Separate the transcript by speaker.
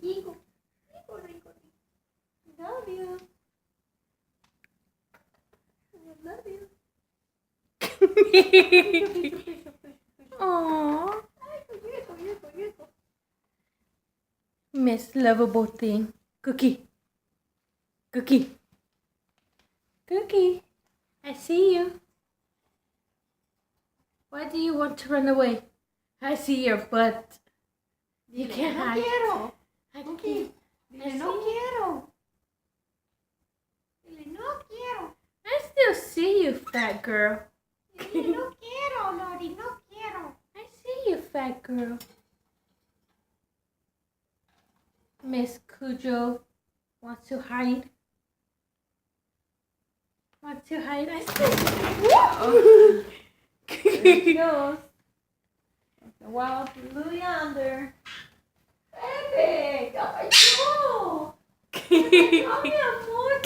Speaker 1: Rico. Rico, Rico, Rico. Love you. I love you.
Speaker 2: Aww. Miss Lovable thing. Cookie. Cookie. Cookie. I see you. Why do you want to run away? I see your butt. You can't hide.
Speaker 1: Quiero.
Speaker 2: I
Speaker 1: Cookie. Dile no quiero. Dile no quiero.
Speaker 2: I still see you, fat girl.
Speaker 1: Dile no quiero, Lori, no quiero.
Speaker 2: I see you, fat girl. Miss Cujo wants to hide. Wants to hide. I still.
Speaker 1: There he goes. The wild blue yonder. Baby, caballero. Ay, mi amor,